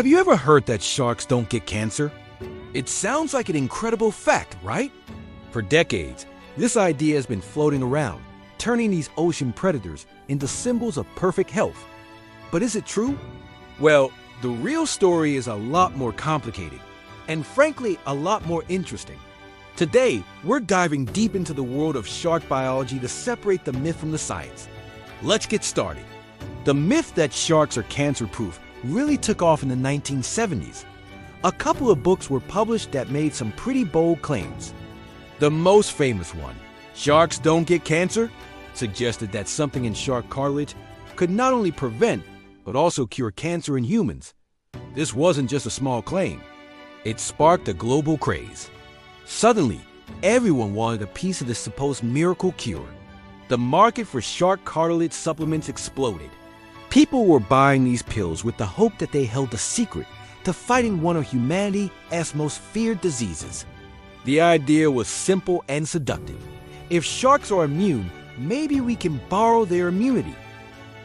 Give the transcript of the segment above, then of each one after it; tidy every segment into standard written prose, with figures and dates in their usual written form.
Have you ever heard that sharks don't get cancer? It sounds like an incredible fact, right? For decades, this idea has been floating around, turning these ocean predators into symbols of perfect health. But is it true? Well, the real story is a lot more complicated, and frankly, a lot more interesting. Today, we're diving deep into the world of shark biology to separate the myth from the science. Let's get started. The myth that sharks are cancer-proof really took off in the 1970s. A couple of books were published that made some pretty bold claims. The most famous one, Sharks Don't Get Cancer, suggested that something in shark cartilage could not only prevent, but also cure cancer in humans. This wasn't just a small claim. It sparked a global craze. Suddenly, everyone wanted a piece of this supposed miracle cure. The market for shark cartilage supplements exploded. People were buying these pills with the hope that they held the secret to fighting one of humanity's most feared diseases. The idea was simple and seductive. If sharks are immune, maybe we can borrow their immunity.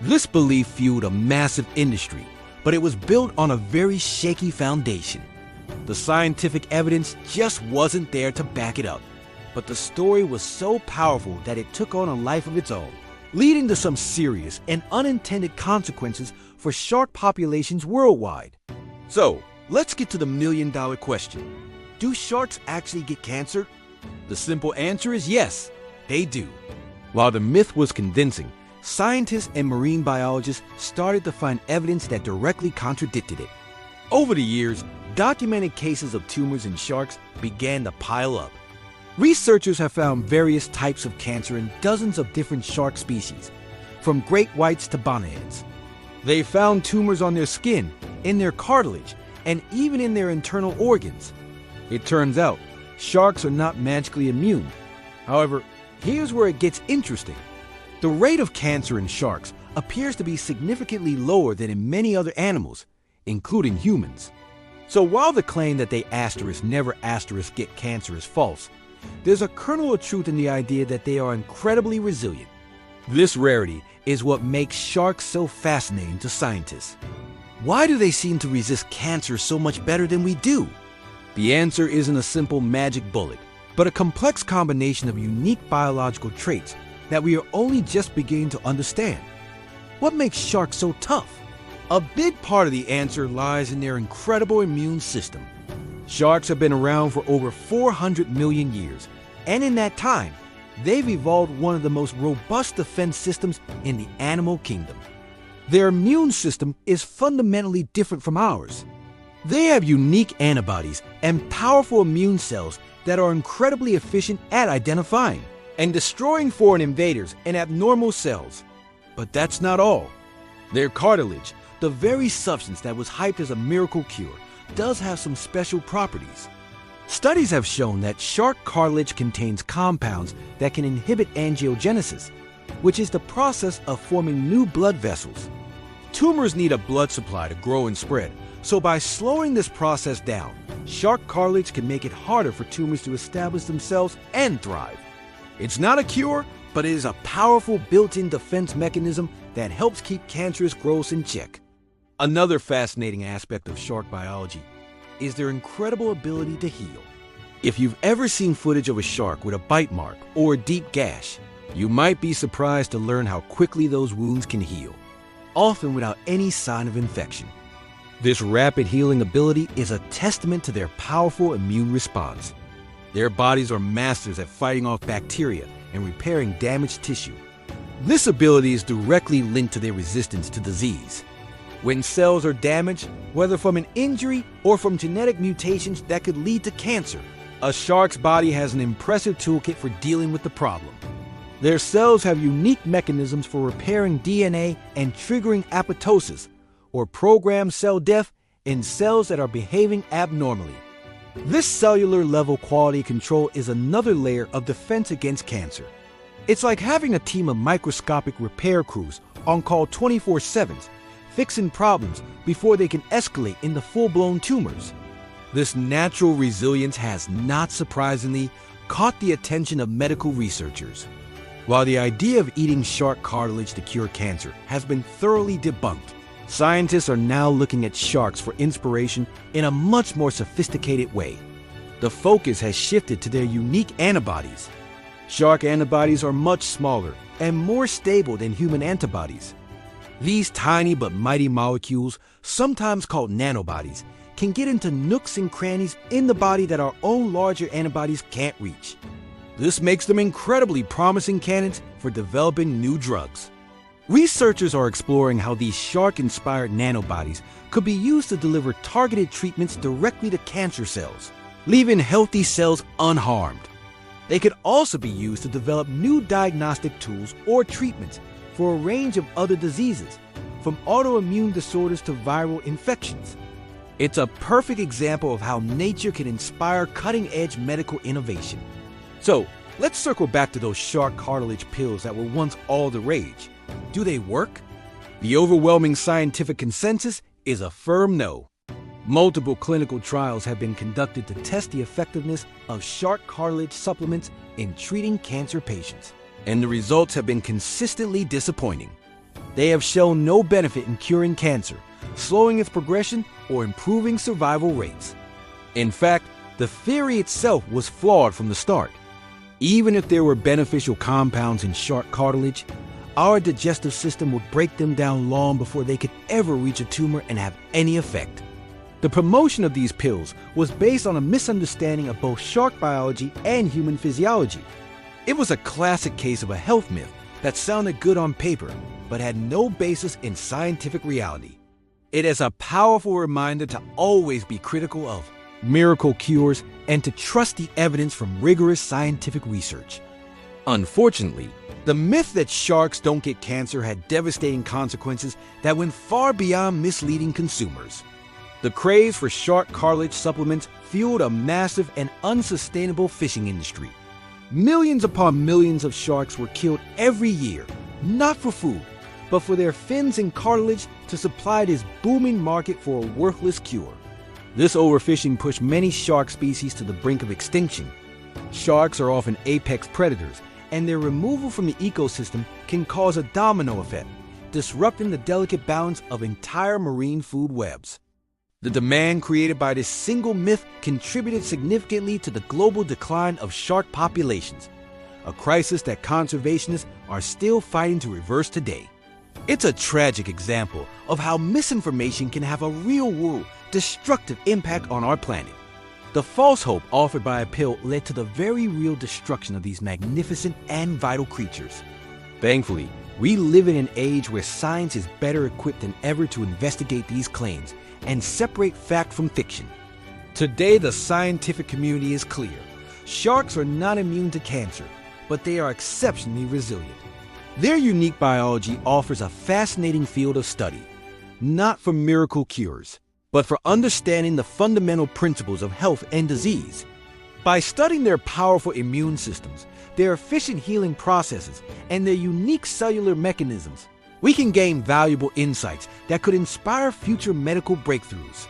This belief fueled a massive industry, but it was built on a very shaky foundation. The scientific evidence just wasn't there to back it up. But the story was so powerful that it took on a life of its own, leading to some serious and unintended consequences for shark populations worldwide. So, let's get to the million-dollar question. Do sharks actually get cancer? The simple answer is yes, they do. While the myth was convincing, scientists and marine biologists started to find evidence that directly contradicted it. Over the years, documented cases of tumors in sharks began to pile up. Researchers have found various types of cancer in dozens of different shark species, from great whites to bonnetheads. They found tumors on their skin, in their cartilage, and even in their internal organs. It turns out, sharks are not magically immune. However, here's where it gets interesting. The rate of cancer in sharks appears to be significantly lower than in many other animals, including humans. So while the claim that they never get cancer is false, there's a kernel of truth in the idea that they are incredibly resilient. This rarity is what makes sharks so fascinating to scientists. Why do they seem to resist cancer so much better than we do? The answer isn't a simple magic bullet, but a complex combination of unique biological traits that we are only just beginning to understand. What makes sharks so tough? A big part of the answer lies in their incredible immune system. Sharks have been around for over 400 million years, and in that time, they've evolved one of the most robust defense systems in the animal kingdom. Their immune system is fundamentally different from ours. They have unique antibodies and powerful immune cells that are incredibly efficient at identifying and destroying foreign invaders and abnormal cells. But that's not all. Their cartilage, the very substance that was hyped as a miracle cure, does have some special properties. Studies have shown that shark cartilage contains compounds that can inhibit angiogenesis, which is the process of forming new blood vessels. Tumors need a blood supply to grow and spread, so by slowing this process down, shark cartilage can make it harder for tumors to establish themselves and thrive. It's not a cure, but it is a powerful built-in defense mechanism that helps keep cancerous growths in check. Another fascinating aspect of shark biology is their incredible ability to heal. If you've ever seen footage of a shark with a bite mark or a deep gash, you might be surprised to learn how quickly those wounds can heal, often without any sign of infection. This rapid healing ability is a testament to their powerful immune response. Their bodies are masters at fighting off bacteria and repairing damaged tissue. This ability is directly linked to their resistance to disease. When cells are damaged, whether from an injury or from genetic mutations that could lead to cancer, a shark's body has an impressive toolkit for dealing with the problem. Their cells have unique mechanisms for repairing DNA and triggering apoptosis, or programmed cell death, in cells that are behaving abnormally. This cellular-level quality control is another layer of defense against cancer. It's like having a team of microscopic repair crews on call 24/7, fixing problems before they can escalate into full-blown tumors. This natural resilience has, not surprisingly, caught the attention of medical researchers. While the idea of eating shark cartilage to cure cancer has been thoroughly debunked, Scientists are now looking at sharks for inspiration in a much more sophisticated way. The focus has shifted to their unique antibodies. Shark antibodies are much smaller and more stable than human antibodies. These tiny but mighty molecules, sometimes called nanobodies, can get into nooks and crannies in the body that our own larger antibodies can't reach. This makes them incredibly promising candidates for developing new drugs. Researchers are exploring how these shark-inspired nanobodies could be used to deliver targeted treatments directly to cancer cells, leaving healthy cells unharmed. They could also be used to develop new diagnostic tools or treatments for a range of other diseases, from autoimmune disorders to viral infections. It's a perfect example of how nature can inspire cutting-edge medical innovation. So, let's circle back to those shark cartilage pills that were once all the rage. Do they work? The overwhelming scientific consensus is a firm no. Multiple clinical trials have been conducted to test the effectiveness of shark cartilage supplements in treating cancer patients, and the results have been consistently disappointing. They have shown no benefit in curing cancer, slowing its progression, or improving survival rates. In fact, the theory itself was flawed from the start. Even if there were beneficial compounds in shark cartilage, our digestive system would break them down long before they could ever reach a tumor and have any effect. The promotion of these pills was based on a misunderstanding of both shark biology and human physiology. It was a classic case of a health myth that sounded good on paper, but had no basis in scientific reality. It is a powerful reminder to always be critical of miracle cures and to trust the evidence from rigorous scientific research. Unfortunately, the myth that sharks don't get cancer had devastating consequences that went far beyond misleading consumers. The craze for shark cartilage supplements fueled a massive and unsustainable fishing industry. Millions upon millions of sharks were killed every year, not for food, but for their fins and cartilage to supply this booming market for a worthless cure. This overfishing pushed many shark species to the brink of extinction. Sharks are often apex predators, and their removal from the ecosystem can cause a domino effect, disrupting the delicate balance of entire marine food webs. The demand created by this single myth contributed significantly to the global decline of shark populations, a crisis that conservationists are still fighting to reverse today. It's a tragic example of how misinformation can have a real-world, destructive impact on our planet. The false hope offered by a pill led to the very real destruction of these magnificent and vital creatures. Thankfully, we live in an age where science is better equipped than ever to investigate these claims and separate fact from fiction. Today, the scientific community is clear. Sharks are not immune to cancer, but they are exceptionally resilient. Their unique biology offers a fascinating field of study, not for miracle cures, but for understanding the fundamental principles of health and disease. By studying their powerful immune systems, their efficient healing processes, and their unique cellular mechanisms, we can gain valuable insights that could inspire future medical breakthroughs.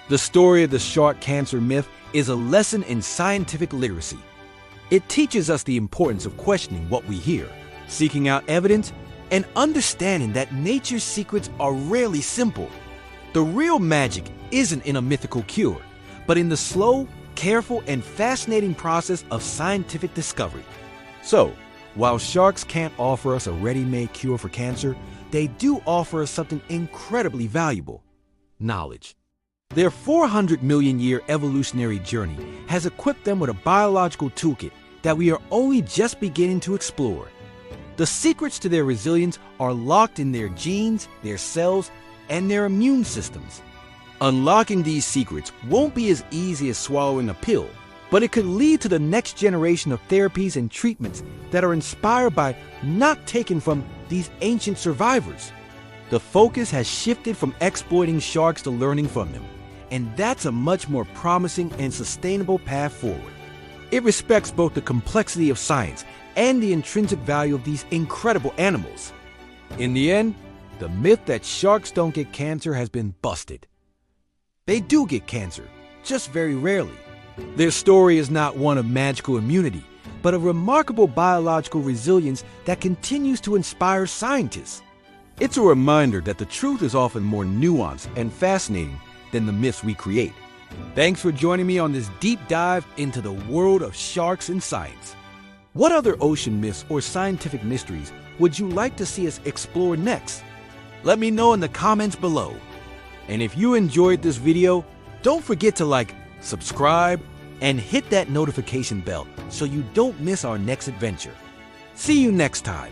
The story of the shark cancer myth is a lesson in scientific literacy. It teaches us the importance of questioning what we hear, seeking out evidence, and understanding that nature's secrets are rarely simple. The real magic isn't in a mythical cure, but in the slow, careful, and fascinating process of scientific discovery. So, while sharks can't offer us a ready-made cure for cancer, they do offer us something incredibly valuable: knowledge. Their 400 million year evolutionary journey has equipped them with a biological toolkit that we are only just beginning to explore. The secrets to their resilience are locked in their genes, their cells, and their immune systems. Unlocking these secrets won't be as easy as swallowing a pill, but it could lead to the next generation of therapies and treatments that are inspired by, not taken from, these ancient survivors. The focus has shifted from exploiting sharks to learning from them, and that's a much more promising and sustainable path forward. It respects both the complexity of science and the intrinsic value of these incredible animals. In the end, the myth that sharks don't get cancer has been busted. They do get cancer, just very rarely. Their story is not one of magical immunity, but of remarkable biological resilience that continues to inspire scientists. It's a reminder that the truth is often more nuanced and fascinating than the myths we create. Thanks for joining me on this deep dive into the world of sharks and science. What other ocean myths or scientific mysteries would you like to see us explore next? Let me know in the comments below. And if you enjoyed this video, don't forget to like, subscribe, and hit that notification bell so you don't miss our next adventure. See you next time.